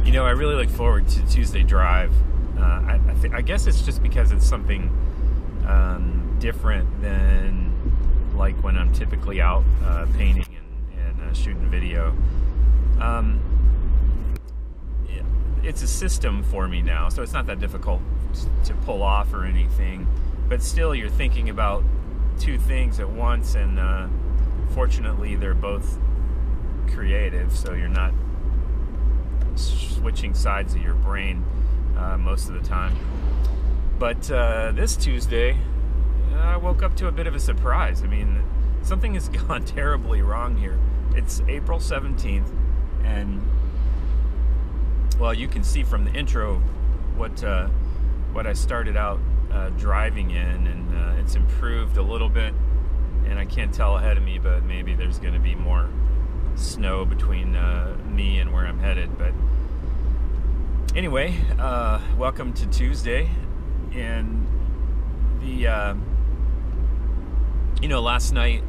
You know, I really look forward to Tuesday Drive. I guess it's just because it's something different than like when I'm typically out painting and shooting video. It's a system for me now, so it's not that difficult to pull off or anything. But still, you're thinking about two things at once, and fortunately, they're both creative, so you're not switching sides of your brain most of the time. But this Tuesday, I woke up to a bit of a surprise. I mean, something has gone terribly wrong here. It's April 17th, and well, you can see from the intro what I started out driving in, and it's improved a little bit, and I can't tell ahead of me, but maybe there's going to be more snow between me and where I'm headed. But anyway, welcome to Tuesday. And the you know, last night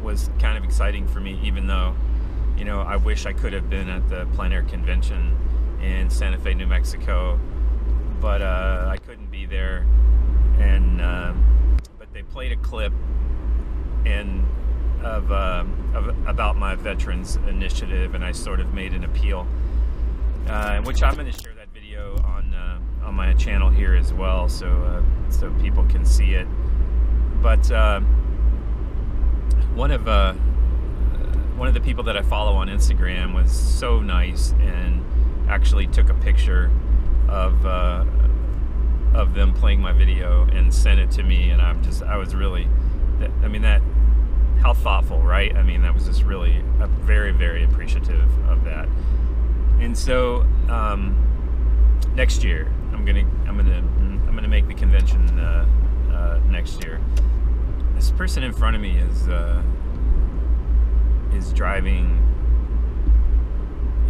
was kind of exciting for me, even though, you know, I wish I could have been at the Plein convention in Santa Fe, New Mexico, but I couldn't be there. And but they played a clip about my Veterans Initiative, and I sort of made an appeal, which I'm going to share that video on my channel here as well, so people can see it. But one of the people that I follow on Instagram was so nice and actually took a picture of them playing my video and sent it to me, and I was really, I mean, how thoughtful, right? I mean, that was just really very, very appreciative of that. And so next year, I'm gonna make the convention next year. This person in front of me is driving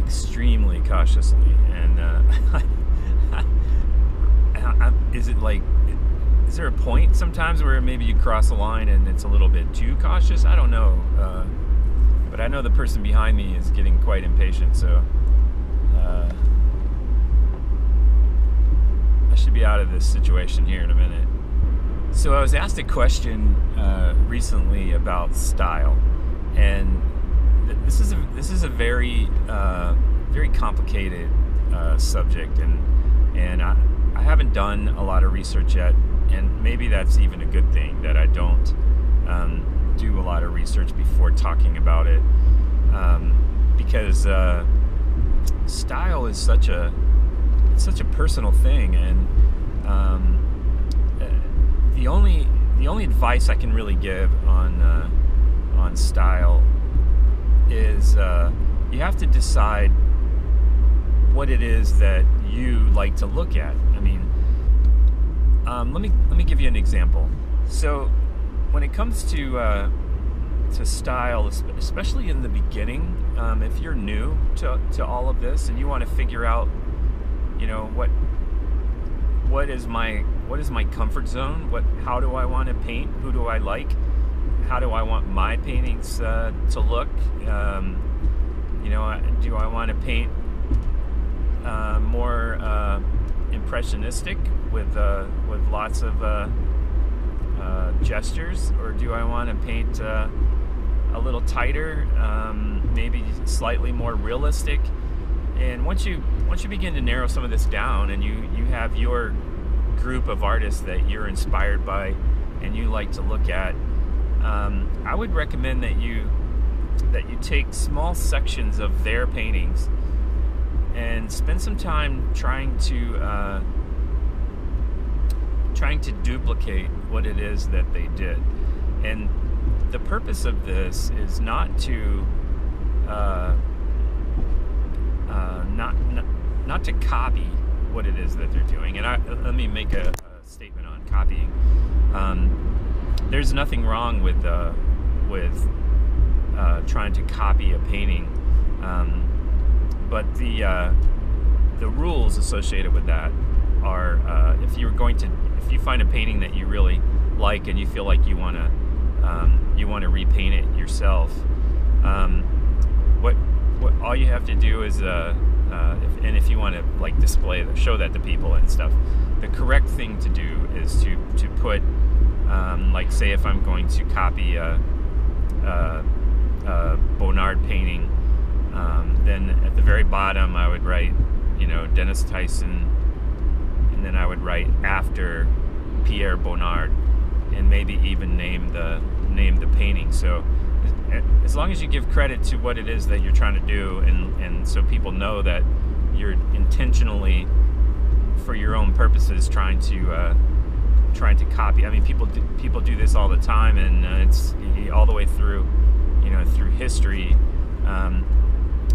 extremely cautiously, and is there a point sometimes where maybe you cross a line and it's a little bit too cautious? I don't know, but I know the person behind me is getting quite impatient, so I should be out of this situation here in a minute. So I was asked a question recently about style, and this is a very very complicated subject, and I haven't done a lot of research yet, and maybe that's even a good thing that I don't do a lot of research before talking about it, because style is such a personal thing, and the only advice I can really give on style is you have to decide what it is that you like to look at. I mean, let me give you an example. So when it comes to style, especially in the beginning, if you're new to all of this and you want to figure out, you know, what is my comfort zone, how do I want to paint, who do I like, how do I want my paintings to look, you know, do I want to paint more impressionistic with lots of gestures, or do I want to paint a little tighter, maybe slightly more realistic? And once you begin to narrow some of this down, and you have your group of artists that you're inspired by and you like to look at, I would recommend that you take small sections of their paintings and spend some time trying to duplicate what it is that they did. And the purpose of this is not to not to copy what it is that they're doing. And let me make a statement on copying. There's nothing wrong with trying to copy a painting, but the rules associated with that are, if you find a painting that you really like and you feel like you want to repaint it yourself, what all you have to do is if you want to like display that, show that to people and stuff, the correct thing to do is to put like, say if I'm going to copy a Bonnard painting, then at the very bottom I would write, Dennis Tyson, and then I would write after Pierre Bonnard, and maybe even name the painting. So as long as you give credit to what it is that you're trying to do, and so people know that you're intentionally, for your own purposes, trying to copy. I mean, people do this all the time, and it's all the way through, through history.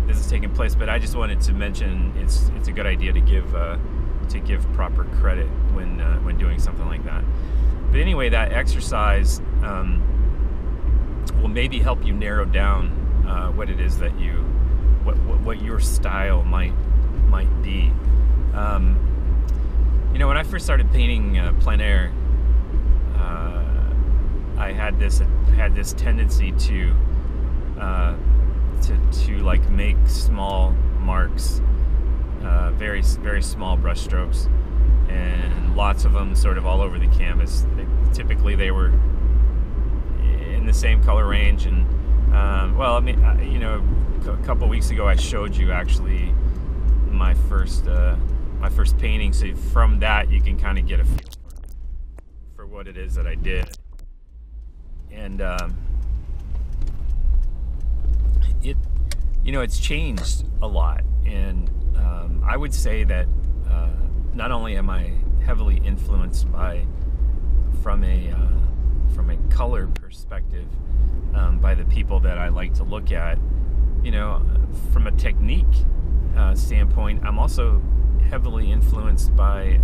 This is taking place, but I just wanted to mention it's a good idea to give proper credit when doing something like that. But anyway, that exercise will maybe help you narrow down what it is that what your style might be. When I first started painting plein air, I had this tendency to like make small marks, very very small brush strokes, and lots of them sort of all over the canvas. Typically they were in the same color range, and well, I mean, a couple weeks ago I showed you actually my first painting, so from that you can kind of get a feel for what it is that I did. And it's changed a lot, and I would say that not only am I heavily influenced from a color perspective by the people that I like to look at, from a technique standpoint, I'm also heavily influenced by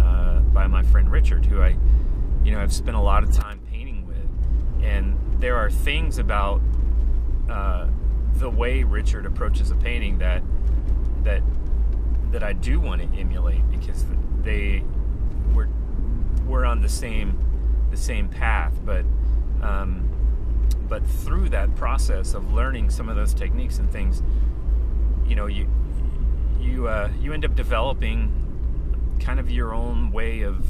my friend Richard, who I've spent a lot of time painting with, and there are things about the way Richard approaches a painting that I do want to emulate, because we're on the same path, but through that process of learning some of those techniques and things, you end up developing kind of your own way of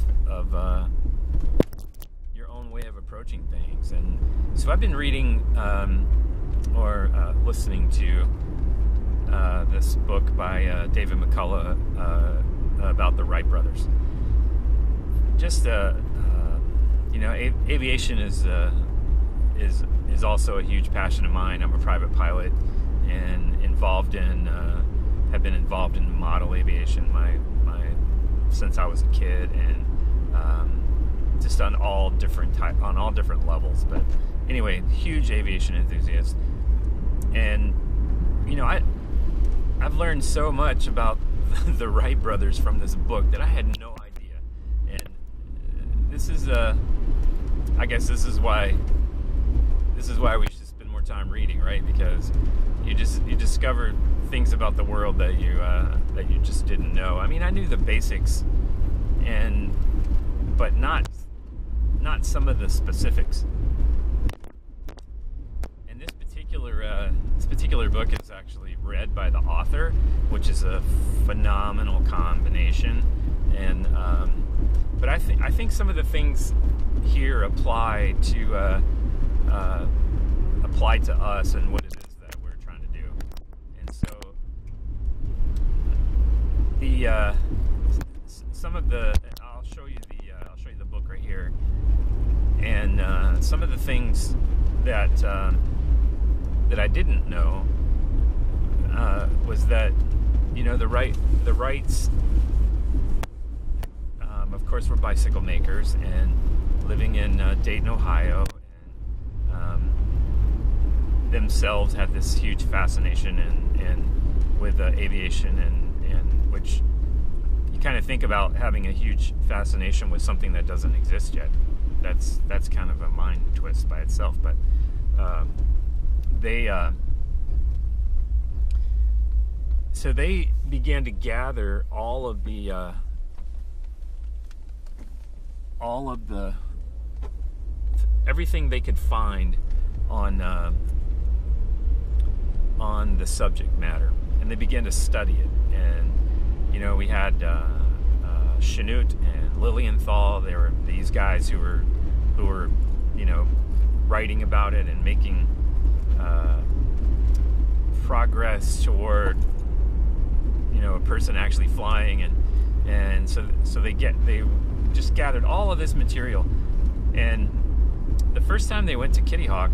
approaching things. And so I've been reading or listening to this book by David McCullough about the Wright brothers. Just aviation is also a huge passion of mine. I'm a private pilot and have been involved in model aviation since I was a kid, and just on all different levels. But anyway, huge aviation enthusiast, and I've learned so much about the Wright brothers from this book that I had no idea. And this is I guess this is why we should spend more time reading, right? Because you discover things about the world that you just didn't know. I mean, I knew the basics, but not some of the specifics. And this particular book is actually read by the author, which is a phenomenal combination. And but I think some of the things here apply to us and what it is that we're trying to do. And so I'll show you the book right here, and some of the things that I didn't know was that the Wrights of course were bicycle makers and living in Dayton, Ohio, and themselves had this huge fascination and with aviation, and which you kind of think about having a huge fascination with something that doesn't exist yet. That's kind of a mind twist by itself. But so they began to gather all of the everything they could find on the subject matter, and they began to study it. And You know, we had Chanute and Lilienthal. There were these guys who were you know, writing about it and making progress toward, you know, a person actually flying, and so they just gathered all of this material. And the first time they went to Kitty Hawk,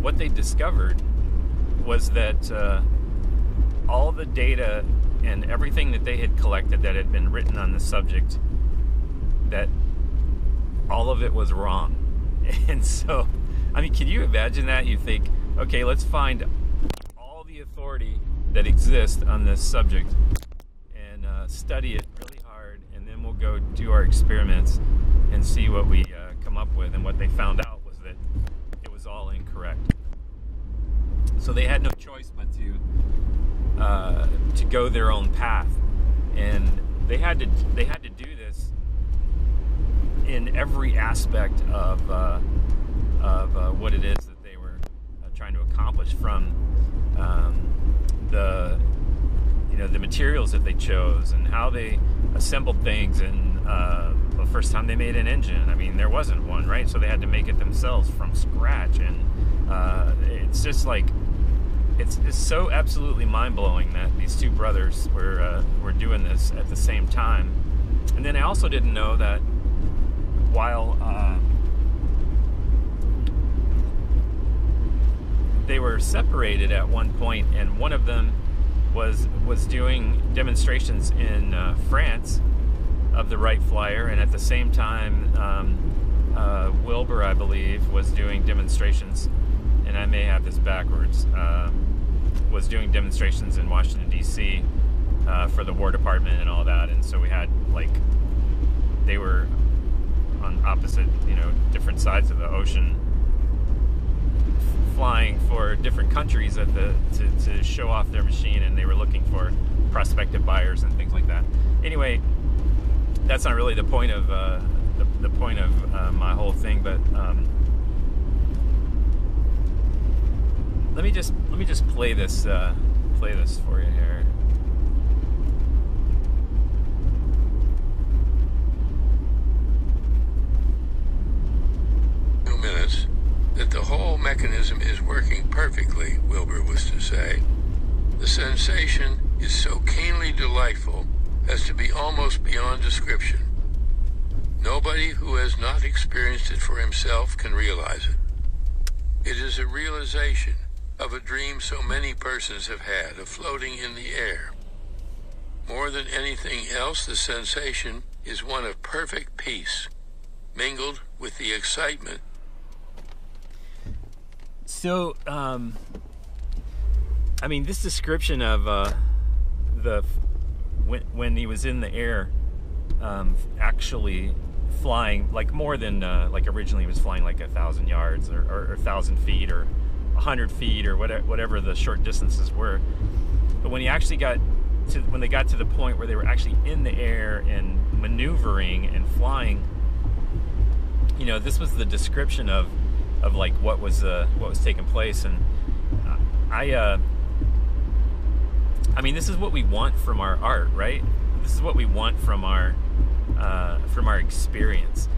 what they discovered was that all the data and everything that they had collected that had been written on the subject, that all of it was wrong. And so, I mean, can you imagine that? You think, okay, let's find all the authority that exists on this subject and study it really hard, and then we'll go do our experiments and see what we come up with. And what they found out was that it was all incorrect. So they had no choice but to go their own path, and they had to do this in every aspect of what it is that they were trying to accomplish, from the materials that they chose and how they assembled things. And the first time they made an engine, I mean, there wasn't one, right? So they had to make it themselves from scratch, and it's just like, it's so absolutely mind-blowing that these two brothers were doing this at the same time. And then I also didn't know that while they were separated at one point, and one of them was doing demonstrations in France of the Wright Flyer, and at the same time Wilbur, I believe, was doing demonstrations, and I may have this backwards, was doing demonstrations in Washington, D.C. For the War Department and all that. And so we had, like, they were on opposite, you know, different sides of the ocean, flying for different countries to show off their machine, and they were looking for prospective buyers and things like that. Anyway, that's not really the point of the point of my whole thing, but let me just play this for you here. Minutes that the whole mechanism is working perfectly, Wilbur was to say. The sensation is so keenly delightful as to be almost beyond description. Nobody who has not experienced it for himself can realize it. It is a realization of a dream so many persons have had of floating in the air. More than anything else, the sensation is one of perfect peace, mingled with the excitement. So, I mean, this description of when he was in the air, actually flying, like, more than like originally he was flying like 1,000 yards or 1,000 feet or 100 feet or whatever the short distances were. But when he actually when they got to the point where they were actually in the air and maneuvering and flying, you know, this was the description of like what was taking place. And I mean, this is what we want from our art, right? This is what we want from our experience.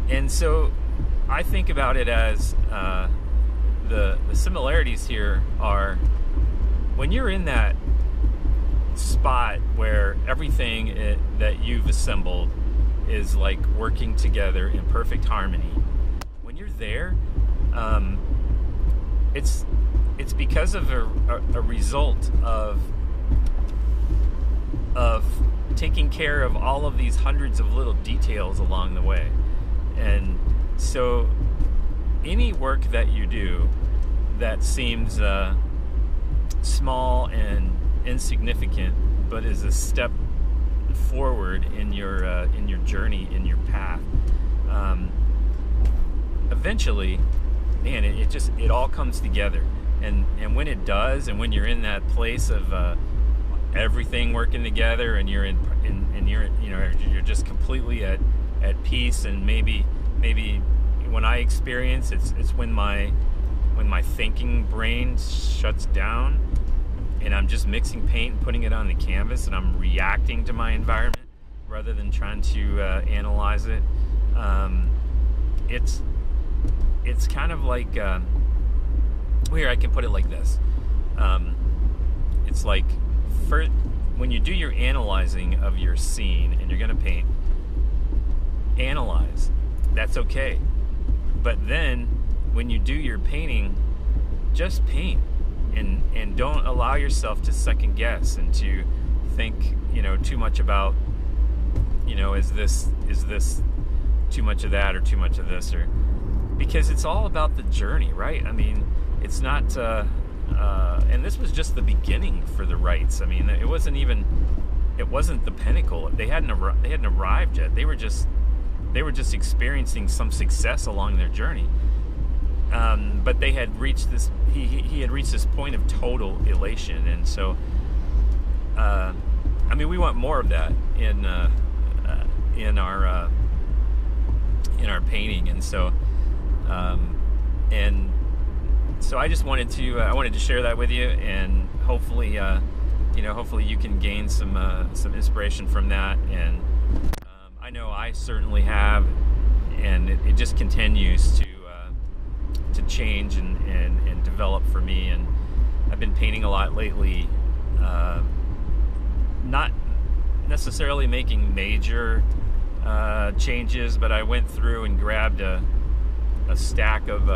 And so I think about it as the similarities here are when you're in that spot where everything that you've assembled is like working together in perfect harmony. When you're there, it's because of a result of taking care of all of these hundreds of little details along the way. And so any work that you do that seems small and insignificant, but is a step forward in your journey, in your path, eventually, man, it all comes together. And when it does, and when you're in that place of everything working together, and you're you're just completely at peace, and maybe when I experience it's when my thinking brain shuts down, and I'm just mixing paint and putting it on the canvas, and I'm reacting to my environment rather than trying to analyze it. It's kind of like, here I can put it like this. It's like, when you do your analyzing of your scene and you're going to paint, analyze. That's okay. But then when you do your painting, just paint, and don't allow yourself to second guess and to think, too much about, is this too much of that or too much of this, or because it's all about the journey, right? I mean, it's not and this was just the beginning for the Wrights. I mean, it wasn't the pinnacle. They hadn't arrived yet. They were just experiencing some success along their journey. But they had reached this. He had reached this point of total elation, and so we want more of that in our painting, and so I just wanted to share that with you, and hopefully you can gain some inspiration from that. And I know I certainly have, and it just continues to change and develop for me. And I've been painting a lot lately, not necessarily making major changes, but I went through and grabbed a stack of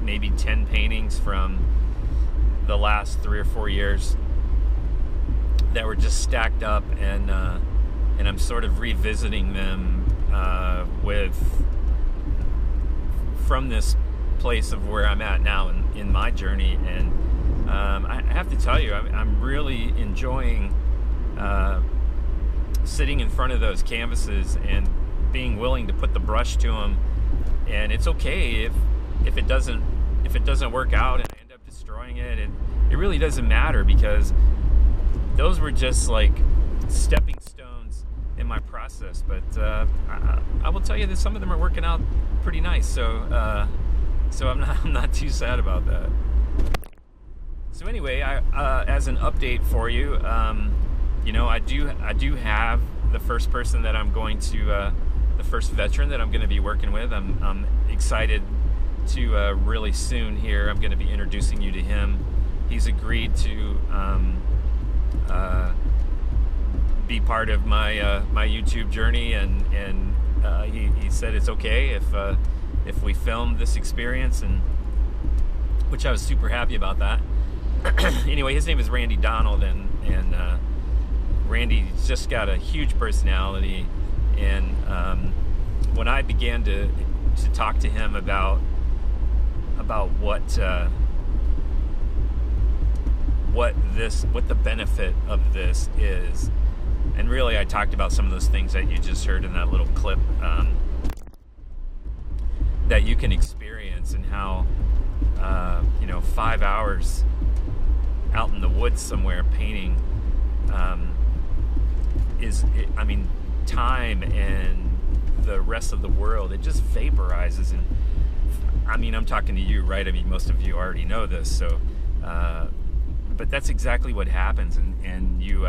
maybe 10 paintings from the last 3 or 4 years that were just stacked up, and I'm sort of revisiting them from this place of where I'm at now in my journey. And I have to tell you, I'm really enjoying sitting in front of those canvases and being willing to put the brush to them. And it's okay if it doesn't work out and I end up destroying it. It really doesn't matter, because those were just like stepping stones in my process. But I will tell you that some of them are working out pretty nice. So I'm not too sad about that. So anyway, as an update for you, I do have the first person that I'm going to, the first veteran that I'm going to be working with. I'm excited to really soon here. I'm going to be introducing you to him. He's agreed to be part of my my YouTube journey, and he said it's okay if we film this experience, and which I was super happy about that. Anyway, his name is Randy Donald, and Randy's just got a huge personality. And when I began to talk to him about what the benefit of this is, and really I talked about some of those things that you just heard in that little clip, that you can experience, and how 5 hours out in the woods somewhere painting time and the rest of the world, it just vaporizes. And I'm talking to you, right? Most of you already know this, so but that's exactly what happens. And you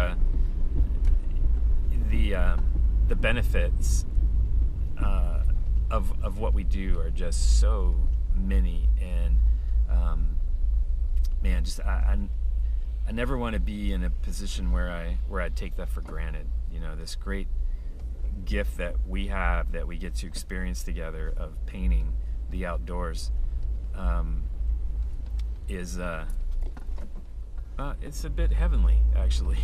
the benefits of what we do are just so many. And man, just I never want to be in a position where I take that for granted. This great gift that we have, that we get to experience together, of painting the outdoors, is it's a bit heavenly, actually.